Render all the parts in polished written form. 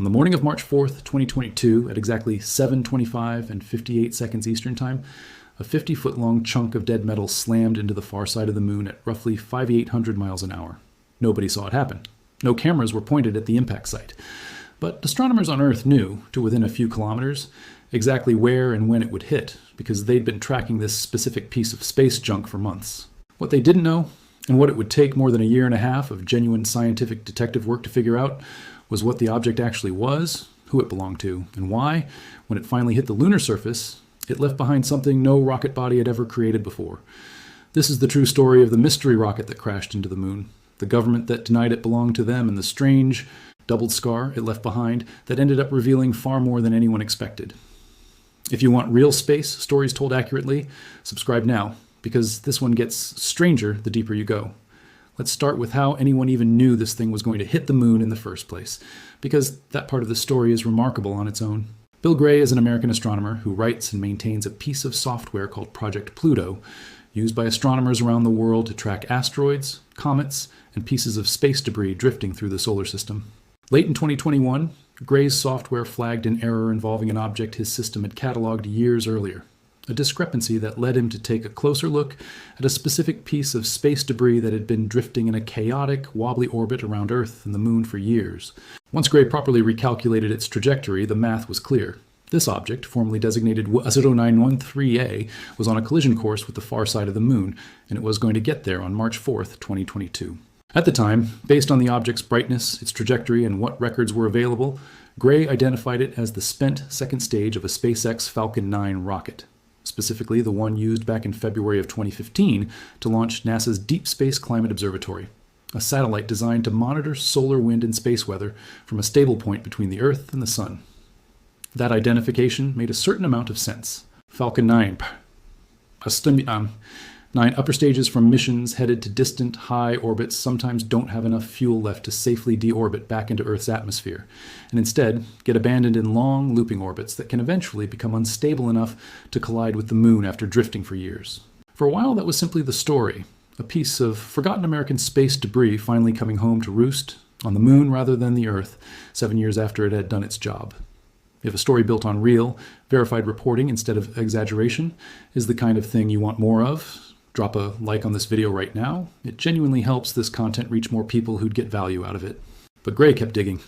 On the morning of March 4th, 2022, at exactly 7:25 and 58 seconds Eastern Time, a 50-foot-long chunk of dead metal slammed into the far side of the moon at roughly 5,800 miles an hour. Nobody saw it happen. No cameras were pointed at the impact site. But astronomers on Earth knew, to within a few kilometers, exactly where and when it would hit, because they'd been tracking this specific piece of space junk for months. What they didn't know, and what it would take more than a year and a half of genuine scientific detective work to figure out, was what the object actually was, who it belonged to, and why, when it finally hit the lunar surface, it left behind something no rocket body had ever created before. This is the true story of the mystery rocket that crashed into the moon, the government that denied it belonged to them, and the strange, doubled scar it left behind that ended up revealing far more than anyone expected. If you want real space stories told accurately, subscribe now, because this one gets stranger the deeper you go. Let's start with how anyone even knew this thing was going to hit the moon in the first place, because that part of the story is remarkable on its own. Bill Gray is an American astronomer who writes and maintains a piece of software called Project Pluto, used by astronomers around the world to track asteroids, comets, and pieces of space debris drifting through the solar system. Late in 2021, Gray's software flagged an error involving an object his system had cataloged years earlier, a discrepancy that led him to take a closer look at a specific piece of space debris that had been drifting in a chaotic, wobbly orbit around Earth and the Moon for years. Once Gray properly recalculated its trajectory, the math was clear. This object, formerly designated 0913A, was on a collision course with the far side of the Moon, and it was going to get there on March 4th, 2022. At the time, based on the object's brightness, its trajectory, and what records were available, Gray identified it as the spent second stage of a SpaceX Falcon 9 rocket, specifically the one used back in February of 2015 to launch NASA's Deep Space Climate Observatory, a satellite designed to monitor solar wind and space weather from a stable point between the Earth and the Sun. That identification made a certain amount of sense. Falcon 9, 9 upper stages from missions headed to distant, high orbits sometimes don't have enough fuel left to safely deorbit back into Earth's atmosphere, and instead get abandoned in long, looping orbits that can eventually become unstable enough to collide with the Moon after drifting for years. For a while, that was simply the story, a piece of forgotten American space debris finally coming home to roost on the Moon rather than the Earth, 7 years after it had done its job. If a story built on real, verified reporting instead of exaggeration is the kind of thing you want more of, drop a like on this video right now. It genuinely helps this content reach more people who'd get value out of it. But Gray kept digging,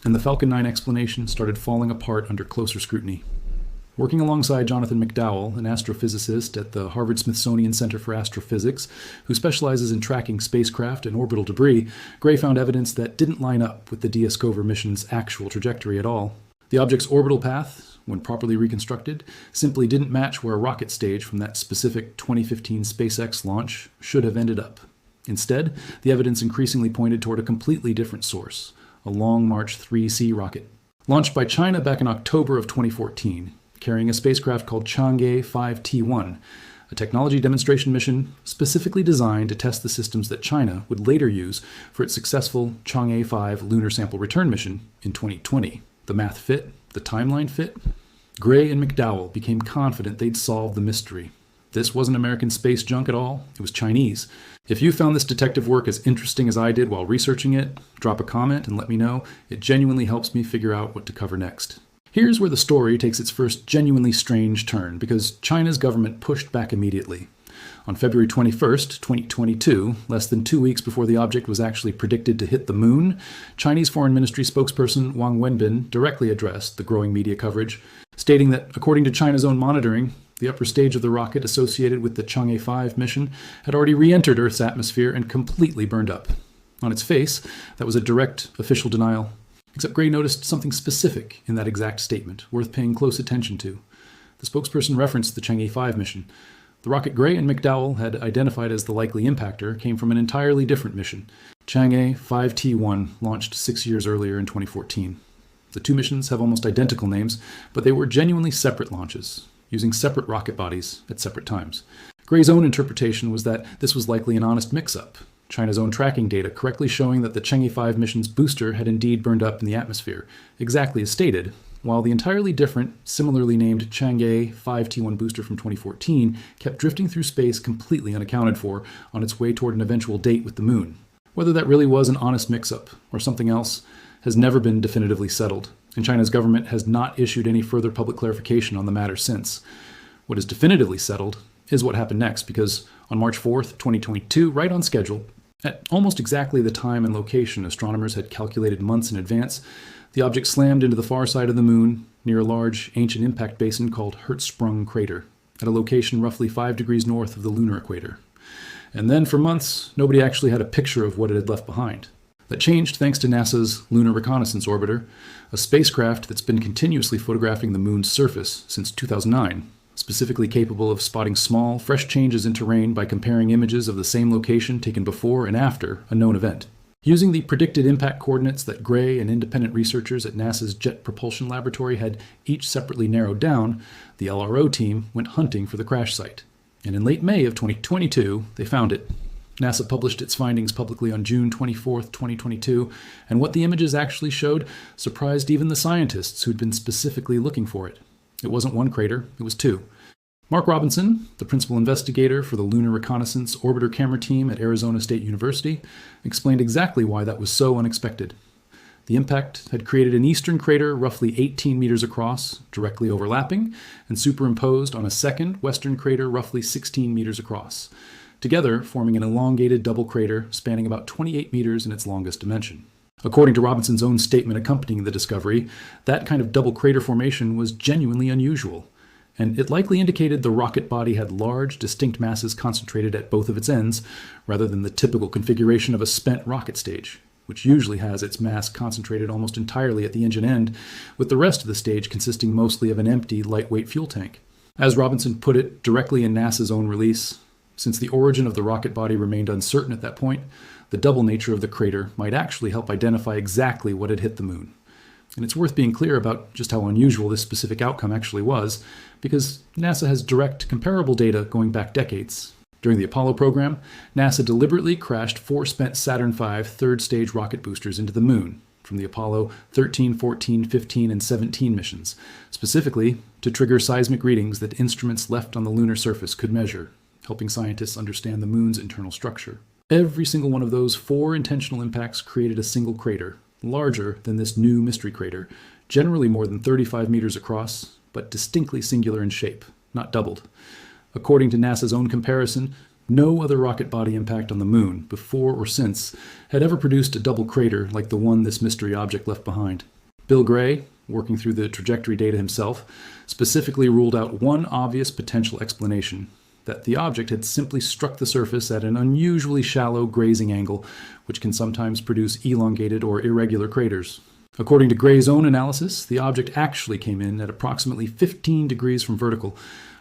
and the Falcon 9 explanation started falling apart under closer scrutiny. Working alongside Jonathan McDowell, an astrophysicist at the Harvard-Smithsonian Center for Astrophysics, who specializes in tracking spacecraft and orbital debris, Gray found evidence that didn't line up with the Discover mission's actual trajectory at all. The object's orbital path, when properly reconstructed, simply didn't match where a rocket stage from that specific 2015 SpaceX launch should have ended up. Instead, the evidence increasingly pointed toward a completely different source, a Long March 3C rocket. Launched by China back in October of 2014, carrying a spacecraft called Chang'e 5T1, a technology demonstration mission specifically designed to test the systems that China would later use for its successful Chang'e 5 lunar sample return mission in 2020. The math fit, the timeline fit. Gray and McDowell became confident they'd solved the mystery. This wasn't American space junk at all, it was Chinese. If you found this detective work as interesting as I did while researching it, drop a comment and let me know. It genuinely helps me figure out what to cover next. Here's where the story takes its first genuinely strange turn, because China's government pushed back immediately. On February 21st, 2022, less than 2 weeks before the object was actually predicted to hit the Moon, Chinese Foreign Ministry spokesperson Wang Wenbin directly addressed the growing media coverage, stating that, according to China's own monitoring, the upper stage of the rocket associated with the Chang'e 5 mission had already re-entered Earth's atmosphere and completely burned up. On its face, that was a direct official denial. Except Gray noticed something specific in that exact statement, worth paying close attention to. The spokesperson referenced the Chang'e 5 mission. The rocket Gray and McDowell had identified as the likely impactor came from an entirely different mission. Chang'e 5T1 launched 6 years earlier in 2014. The two missions have almost identical names, but they were genuinely separate launches, using separate rocket bodies at separate times. Gray's own interpretation was that this was likely an honest mix-up, China's own tracking data correctly showing that the Chang'e 5 mission's booster had indeed burned up in the atmosphere, exactly as stated, while the entirely different, similarly named Chang'e 5T1 booster from 2014 kept drifting through space completely unaccounted for on its way toward an eventual date with the Moon. Whether that really was an honest mix-up or something else has never been definitively settled. and China's government has not issued any further public clarification on the matter since. What is definitively settled is what happened next, because on March 4th, 2022, right on schedule, at almost exactly the time and location astronomers had calculated months in advance, the object slammed into the far side of the moon near a large ancient impact basin called Hertzsprung crater, at a location roughly 5 degrees north of the lunar equator. And then for months, nobody actually had a picture of what it had left behind. That changed thanks to NASA's Lunar Reconnaissance Orbiter, a spacecraft that's been continuously photographing the moon's surface since 2009, specifically capable of spotting small, fresh changes in terrain by comparing images of the same location taken before and after a known event. Using the predicted impact coordinates that Gray and independent researchers at NASA's Jet Propulsion Laboratory had each separately narrowed down, the LRO team went hunting for the crash site. And in late May of 2022, they found it. NASA published its findings publicly on June 24, 2022, and what the images actually showed surprised even the scientists who'd been specifically looking for it. It wasn't one crater, it was two. Mark Robinson, the principal investigator for the Lunar Reconnaissance Orbiter Camera Team at Arizona State University, explained exactly why that was so unexpected. The impact had created an eastern crater roughly 18 meters across, directly overlapping, and superimposed on a second western crater roughly 16 meters across, together forming an elongated double crater spanning about 28 meters in its longest dimension. According to Robinson's own statement accompanying the discovery, that kind of double crater formation was genuinely unusual, and it likely indicated the rocket body had large, distinct masses concentrated at both of its ends, rather than the typical configuration of a spent rocket stage, which usually has its mass concentrated almost entirely at the engine end, with the rest of the stage consisting mostly of an empty, lightweight fuel tank. As Robinson put it directly in NASA's own release, since the origin of the rocket body remained uncertain at that point, the double nature of the crater might actually help identify exactly what had hit the moon. And it's worth being clear about just how unusual this specific outcome actually was, because NASA has direct comparable data going back decades. During the Apollo program, NASA deliberately crashed 4 spent Saturn V third-stage rocket boosters into the moon from the Apollo 13, 14, 15, and 17 missions, specifically to trigger seismic readings that instruments left on the lunar surface could measure, helping scientists understand the moon's internal structure. Every single one of those 4 intentional impacts created a single crater, larger than this new mystery crater, generally more than 35 meters across, but distinctly singular in shape, not doubled. According to NASA's own comparison, no other rocket body impact on the moon, before or since, had ever produced a double crater like the one this mystery object left behind. Bill Gray, working through the trajectory data himself, specifically ruled out one obvious potential explanation: that the object had simply struck the surface at an unusually shallow grazing angle, which can sometimes produce elongated or irregular craters. According to Gray's own analysis, the object actually came in at approximately 15 degrees from vertical,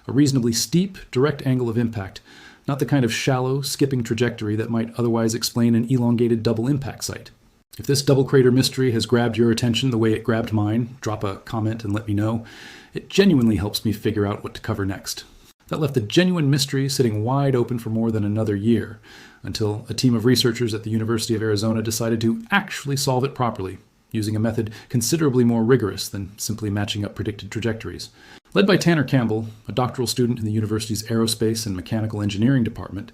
a reasonably steep, direct angle of impact, not the kind of shallow, skipping trajectory that might otherwise explain an elongated double impact site. If this double crater mystery has grabbed your attention the way it grabbed mine, drop a comment and let me know. It genuinely helps me figure out what to cover next. That left the genuine mystery sitting wide open for more than another year, until a team of researchers at the University of Arizona decided to actually solve it properly, using a method considerably more rigorous than simply matching up predicted trajectories. Led by Tanner Campbell, a doctoral student in the university's Aerospace and Mechanical Engineering department,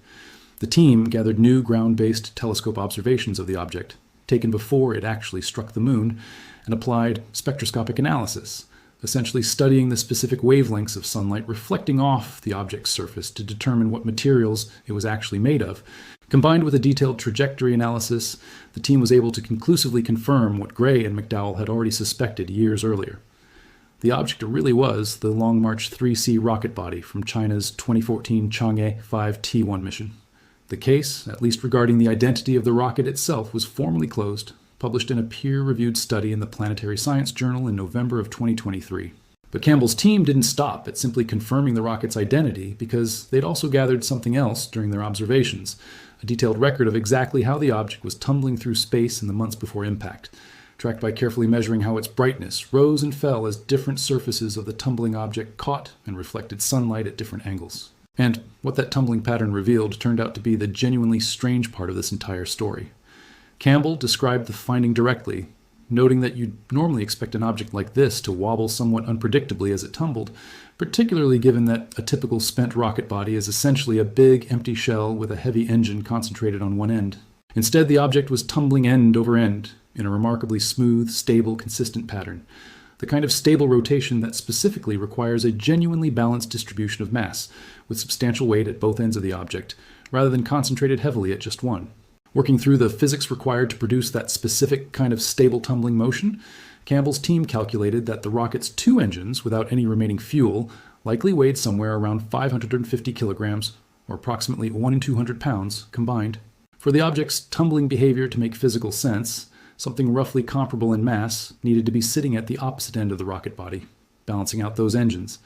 the team gathered new ground-based telescope observations of the object, taken before it actually struck the moon, and applied spectroscopic analysis, essentially studying the specific wavelengths of sunlight reflecting off the object's surface to determine what materials it was actually made of. Combined with a detailed trajectory analysis, the team was able to conclusively confirm what Gray and McDowell had already suspected years earlier. The object really was the Long March 3C rocket body from China's 2014 Chang'e 5T1 mission. The case, at least regarding the identity of the rocket itself, was formally closed, published in a peer-reviewed study in the Planetary Science Journal in November of 2023. But Campbell's team didn't stop at simply confirming the rocket's identity, because they'd also gathered something else during their observations, a detailed record of exactly how the object was tumbling through space in the months before impact, tracked by carefully measuring how its brightness rose and fell as different surfaces of the tumbling object caught and reflected sunlight at different angles. And what that tumbling pattern revealed turned out to be the genuinely strange part of this entire story. Campbell described the finding directly, noting that you'd normally expect an object like this to wobble somewhat unpredictably as it tumbled, particularly given that a typical spent rocket body is essentially a big, empty shell with a heavy engine concentrated on one end. Instead, the object was tumbling end over end, in a remarkably smooth, stable, consistent pattern. The kind of stable rotation that specifically requires a genuinely balanced distribution of mass, with substantial weight at both ends of the object, rather than concentrated heavily at just one. Working through the physics required to produce that specific kind of stable tumbling motion, Campbell's team calculated that the rocket's two engines, without any remaining fuel, likely weighed somewhere around 550 kilograms, or approximately 1 in 200 pounds, combined. For the object's tumbling behavior to make physical sense, something roughly comparable in mass needed to be sitting at the opposite end of the rocket body, balancing out those engines.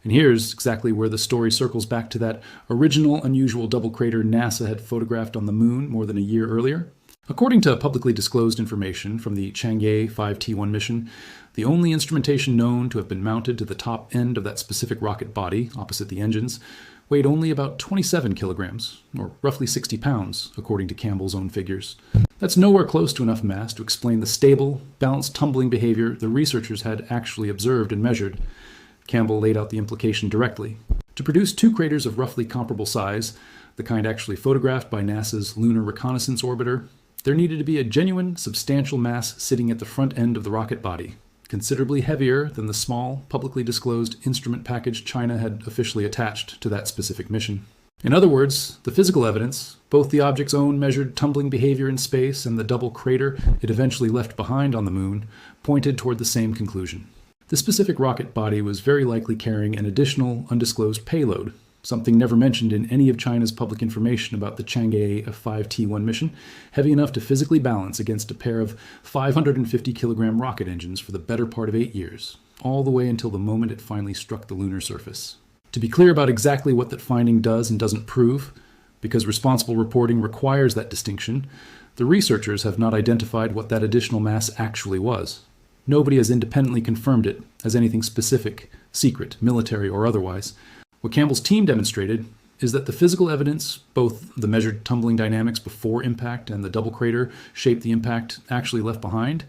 And here's exactly where the story circles back to that original unusual double crater NASA had photographed on the moon more than a year earlier. According to publicly disclosed information from the Chang'e 5T1 mission, the only instrumentation known to have been mounted to the top end of that specific rocket body, opposite the engines, weighed only about 27 kilograms, or roughly 60 pounds, according to Campbell's own figures. That's nowhere close to enough mass to explain the stable, balanced tumbling behavior the researchers had actually observed and measured. Campbell laid out the implication directly. To produce two craters of roughly comparable size, the kind actually photographed by NASA's Lunar reconnaissance orbiter, there needed to be a genuine, substantial mass sitting at the front end of the rocket body, considerably heavier than the small, publicly disclosed instrument package China had officially attached to that specific mission. In other words, the physical evidence, both the object's own measured tumbling behavior in space and the double crater it eventually left behind on the moon, pointed toward the same conclusion. This specific rocket body was very likely carrying an additional, undisclosed payload, something never mentioned in any of China's public information about the Chang'e 5T1 mission, heavy enough to physically balance against a pair of 550-kilogram rocket engines for the better part of 8 years, all the way until the moment it finally struck the lunar surface. To be clear about exactly what that finding does and doesn't prove, because responsible reporting requires that distinction, the researchers have not identified what that additional mass actually was. Nobody has independently confirmed it as anything specific, secret, military, or otherwise. What Campbell's team demonstrated is that the physical evidence, both the measured tumbling dynamics before impact and the double crater shaped the impact actually left behind,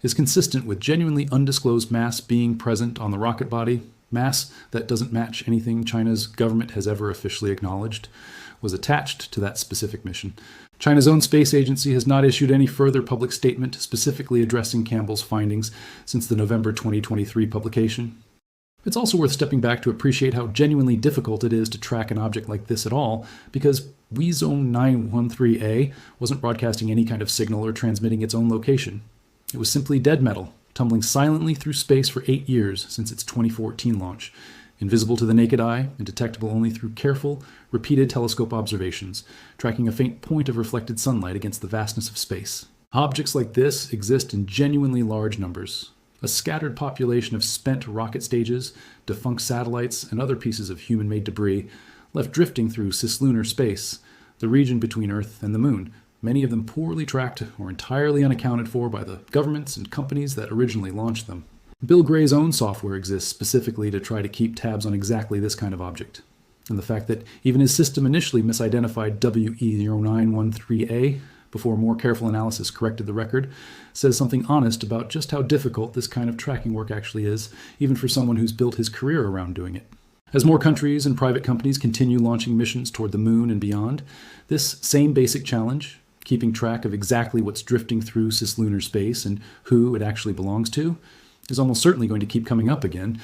is consistent with genuinely undisclosed mass being present on the rocket body, mass that doesn't match anything China's government has ever officially acknowledged, was attached to that specific mission. China's own space agency has not issued any further public statement specifically addressing Campbell's findings since the November 2023 publication. It's also worth stepping back to appreciate how genuinely difficult it is to track an object like this at all, because Zone 913A wasn't broadcasting any kind of signal or transmitting its own location. It was simply dead metal, tumbling silently through space for 8 years since its 2014 launch, invisible to the naked eye and detectable only through careful, repeated telescope observations, tracking a faint point of reflected sunlight against the vastness of space. Objects like this exist in genuinely large numbers. A scattered population of spent rocket stages, defunct satellites, and other pieces of human-made debris left drifting through cislunar space, the region between Earth and the Moon, many of them poorly tracked or entirely unaccounted for by the governments and companies that originally launched them. Bill Gray's own software exists specifically to try to keep tabs on exactly this kind of object. And the fact that even his system initially misidentified WE0913A before more careful analysis corrected the record says something honest about just how difficult this kind of tracking work actually is, even for someone who's built his career around doing it. As more countries and private companies continue launching missions toward the moon and beyond, this same basic challenge, keeping track of exactly what's drifting through cislunar space and who it actually belongs to, is almost certainly going to keep coming up again.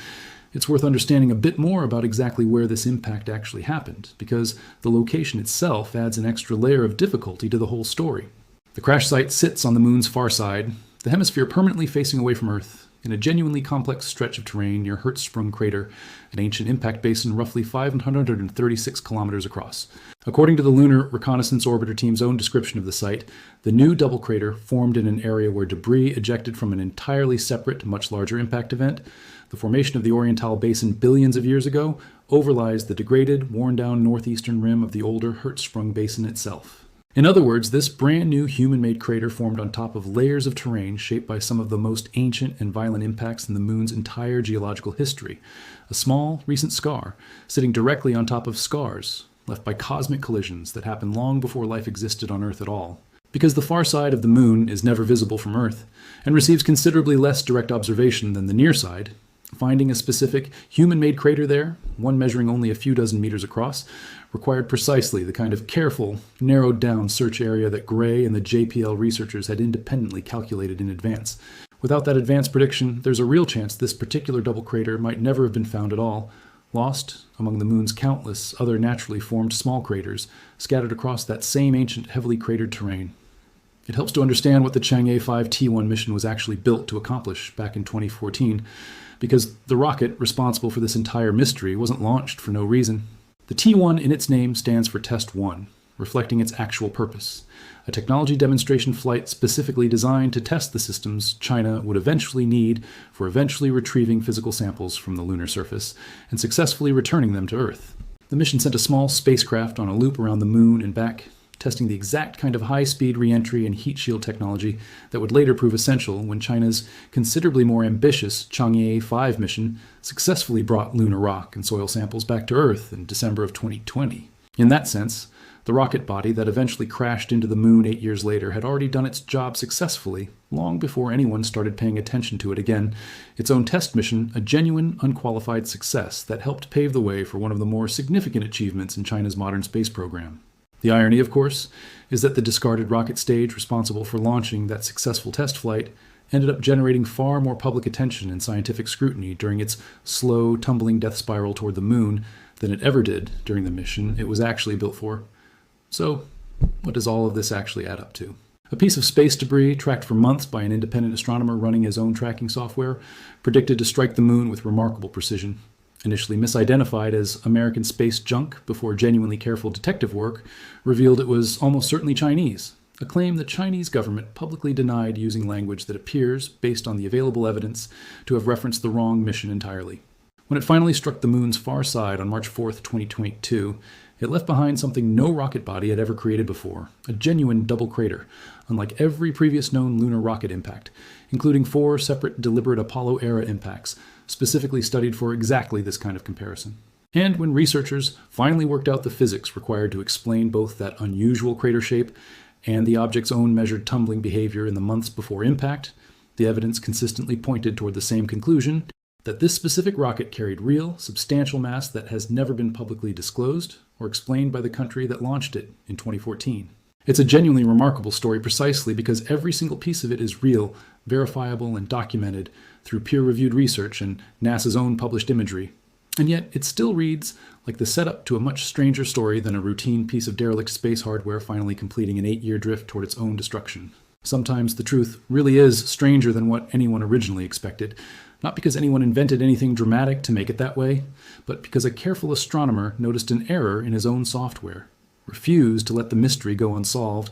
It's worth understanding a bit more about exactly where this impact actually happened, because the location itself adds an extra layer of difficulty to the whole story. The crash site sits on the moon's far side, the hemisphere permanently facing away from Earth, in a genuinely complex stretch of terrain near Hertzsprung crater, an ancient impact basin roughly 536 kilometers across. According to the Lunar reconnaissance orbiter team's own description of the site, the new double crater formed in an area where debris ejected from an entirely separate, much larger impact event, the formation of the Oriental Basin billions of years ago, overlies the degraded, worn-down northeastern rim of the older Hertzsprung Basin itself. In other words, this brand new human-made crater formed on top of layers of terrain shaped by some of the most ancient and violent impacts in the moon's entire geological history. A small, recent scar, sitting directly on top of scars, left by cosmic collisions that happened long before life existed on Earth at all. Because the far side of the moon is never visible from Earth, and receives considerably less direct observation than the near side, Finding a specific human-made crater there, one measuring only a few dozen meters across, required precisely the kind of careful, narrowed-down search area that Gray and the JPL researchers had independently calculated in advance. Without that advanced prediction, there's a real chance this particular double crater might never have been found at all, lost among the moon's countless other naturally formed small craters scattered across that same ancient, heavily cratered terrain. It helps to understand what the Chang'e 5T1 mission was actually built to accomplish back in 2014, because the rocket responsible for this entire mystery wasn't launched for no reason. The T1 in its name stands for Test 1, reflecting its actual purpose, a technology demonstration flight specifically designed to test the systems China would eventually need for eventually retrieving physical samples from the lunar surface and successfully returning them to Earth. The mission sent a small spacecraft on a loop around the moon and back, testing the exact kind of high-speed re-entry and heat shield technology that would later prove essential when China's considerably more ambitious Chang'e 5 mission successfully brought lunar rock and soil samples back to Earth in December of 2020. In that sense, the rocket body that eventually crashed into the moon 8 years later had already done its job successfully, long before anyone started paying attention to it again, its own test mission a genuine, unqualified success that helped pave the way for one of the more significant achievements in China's modern space program. The irony, of course, is that the discarded rocket stage responsible for launching that successful test flight ended up generating far more public attention and scientific scrutiny during its slow, tumbling death spiral toward the moon than it ever did during the mission it was actually built for. So, what does all of this actually add up to? A piece of space debris tracked for months by an independent astronomer running his own tracking software predicted to strike the moon with remarkable precision. Initially misidentified as American space junk before genuinely careful detective work revealed it was almost certainly Chinese, a claim the Chinese government publicly denied using language that appears, based on the available evidence, to have referenced the wrong mission entirely. When it finally struck the moon's far side on March 4, 2022, it left behind something no rocket body had ever created before, a genuine double crater, unlike every previous known lunar rocket impact, including 4 separate deliberate Apollo-era impacts, specifically studied for exactly this kind of comparison. And when researchers finally worked out the physics required to explain both that unusual crater shape and the object's own measured tumbling behavior in the months before impact, the evidence consistently pointed toward the same conclusion, that this specific rocket carried real, substantial mass that has never been publicly disclosed or explained by the country that launched it in 2014. It's a genuinely remarkable story precisely because every single piece of it is real, verifiable, and documented through peer-reviewed research and NASA's own published imagery. And yet, it still reads like the setup to a much stranger story than a routine piece of derelict space hardware finally completing an 8-year drift toward its own destruction. Sometimes the truth really is stranger than what anyone originally expected, not because anyone invented anything dramatic to make it that way, but because a careful astronomer noticed an error in his own software, refused to let the mystery go unsolved,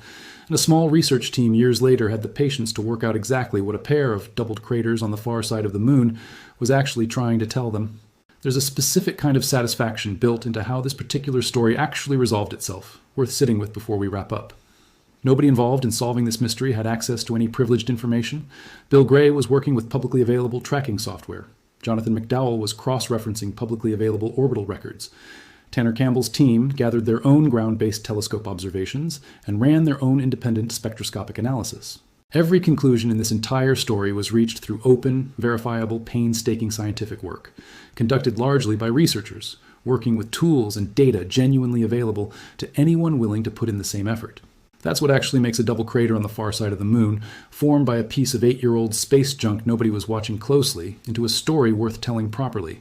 and a small research team years later had the patience to work out exactly what a pair of doubled craters on the far side of the moon was actually trying to tell them. There's a specific kind of satisfaction built into how this particular story actually resolved itself, worth sitting with before we wrap up. Nobody involved in solving this mystery had access to any privileged information. Bill Gray was working with publicly available tracking software. Jonathan McDowell was cross-referencing publicly available orbital records. Tanner Campbell's team gathered their own ground-based telescope observations and ran their own independent spectroscopic analysis. Every conclusion in this entire story was reached through open, verifiable, painstaking scientific work, conducted largely by researchers, working with tools and data genuinely available to anyone willing to put in the same effort. That's what actually makes a double crater on the far side of the moon, formed by a piece of 8-year-old space junk nobody was watching closely, into a story worth telling properly.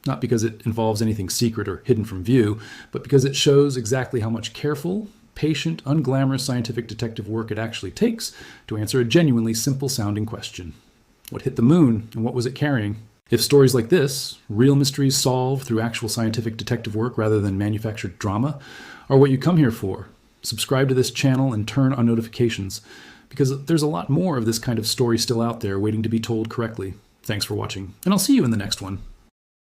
Not because it involves anything secret or hidden from view, but because it shows exactly how much careful, patient, unglamorous scientific detective work it actually takes to answer a genuinely simple-sounding question. What hit the moon, and what was it carrying? If stories like this, real mysteries solved through actual scientific detective work rather than manufactured drama, are what you come here for, subscribe to this channel and turn on notifications, because there's a lot more of this kind of story still out there waiting to be told correctly. Thanks for watching, and I'll see you in the next one.